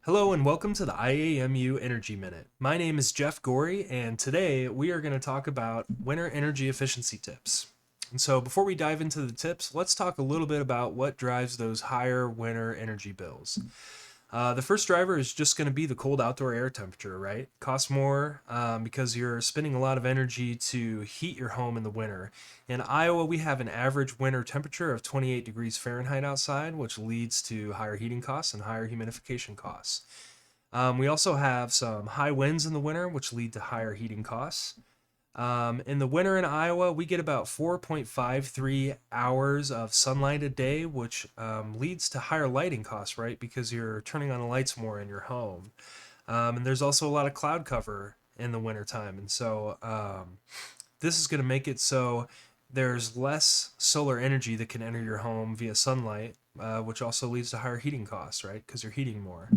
Hello and welcome to the IAMU Energy Minute. My name is Jeff Gorey, and today we are going to talk about winter energy efficiency tips. And so before we dive into the tips, let's talk a little bit about what drives those higher winter energy bills. The first driver is just going to be the cold outdoor air temperature, right? Costs more because you're spending a lot of energy to heat your home in the winter. In Iowa, we have an average winter temperature of 28 degrees Fahrenheit outside, which leads to higher heating costs and higher humidification costs. We also have some high winds in the winter, which lead to higher heating costs. In the winter in Iowa, we get about 4.53 hours of sunlight a day, which leads to higher lighting costs, right? Because you're turning on the lights more in your home. And there's also a lot of cloud cover in the wintertime. And so this is going to make it so there's less solar energy that can enter your home via sunlight, which also leads to higher heating costs, right? Because you're heating more.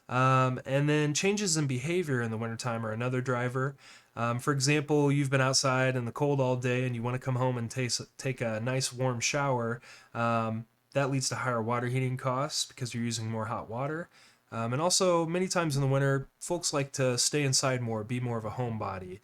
And then changes in behavior in the wintertime are another driver. For example, you've been outside in the cold all day and you want to come home and take a nice warm shower. That leads to higher water heating costs because you're using more hot water. And also, many times in the winter, folks like to stay inside more, be more of a homebody,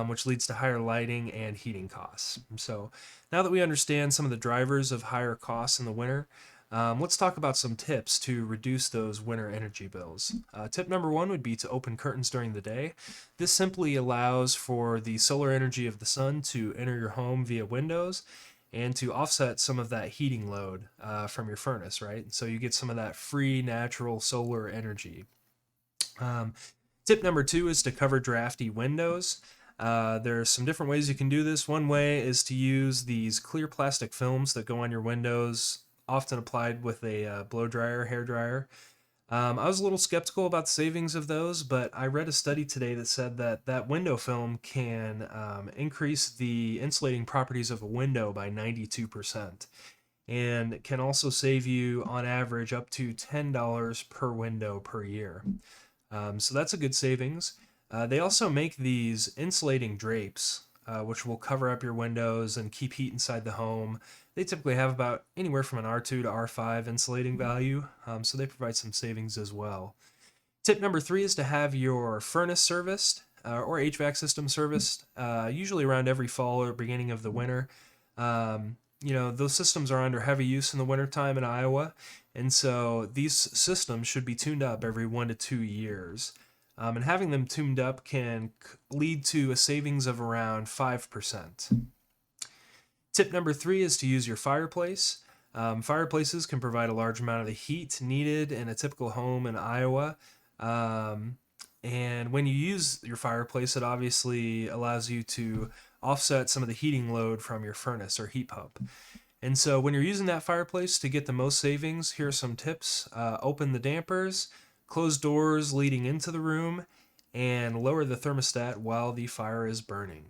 which leads to higher lighting and heating costs. So now that we understand some of the drivers of higher costs in the winter, let's talk about some tips to reduce those winter energy bills. Tip number one would be to open curtains during the day. This simply allows for the solar energy of the sun to enter your home via windows and to offset some of that heating load from your furnace, right? So you get some of that free natural solar energy. Tip number two is to cover drafty windows. There's some different ways you can do this. One way is to use these clear plastic films that go on your windows, often applied with a blow dryer, hair dryer. I was a little skeptical about the savings of those, but I read a study today that said that window film can increase the insulating properties of a window by 92%, and can also save you on average up to $10 per window per year. So that's a good savings. They also make these insulating drapes, which will cover up your windows and keep heat inside the home. They typically have about anywhere from an R2 to R5 insulating value, so they provide some savings as well. Tip number three is to have your furnace serviced or HVAC system serviced, usually around every fall or beginning of the winter. Those systems are under heavy use in the wintertime in Iowa, and so these systems should be tuned up every 1 to 2 years. And having them tuned up can lead to a savings of around 5%. Tip number three is to use your fireplace. Fireplaces can provide a large amount of the heat needed in a typical home in Iowa. And when you use your fireplace, it obviously allows you to offset some of the heating load from your furnace or heat pump. And so when you're using that fireplace to get the most savings, here are some tips. Open the dampers, close doors leading into the room, and lower the thermostat while the fire is burning.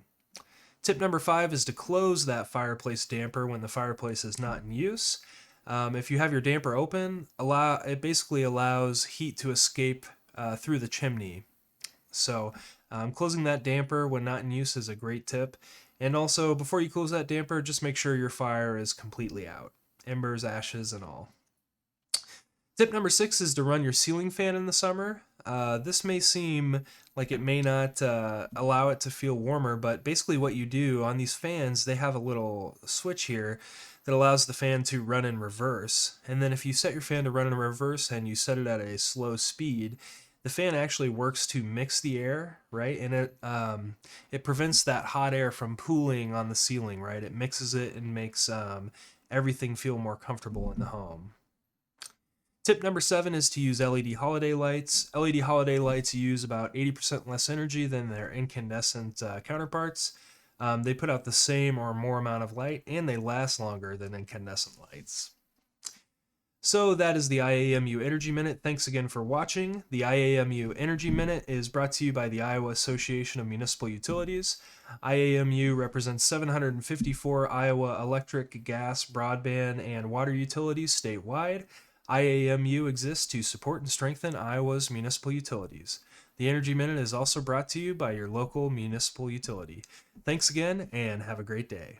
Tip number five is to close that fireplace damper when the fireplace is not in use. If you have your damper open, it basically allows heat to escape through the chimney. So closing that damper when not in use is a great tip. And also, before you close that damper, just make sure your fire is completely out. Embers, ashes, and all. Tip number six is to run your ceiling fan in the summer. This may seem like it may not allow it to feel warmer, but basically what you do on these fans, they have a little switch here that allows the fan to run in reverse. And then if you set your fan to run in reverse and you set it at a slow speed, the fan actually works to mix the air, right? And it prevents that hot air from pooling on the ceiling, right? It mixes it and makes everything feel more comfortable in the home. Tip number seven is to use LED holiday lights. LED holiday lights use about 80% less energy than their incandescent counterparts. They put out the same or more amount of light, and they last longer than incandescent lights. So that is the IAMU Energy Minute. Thanks again for watching. The IAMU Energy Minute is brought to you by the Iowa Association of Municipal Utilities. IAMU represents 754 Iowa electric, gas, broadband, and water utilities statewide. IAMU exists to support and strengthen Iowa's municipal utilities. The Energy Minute is also brought to you by your local municipal utility. Thanks again, and have a great day.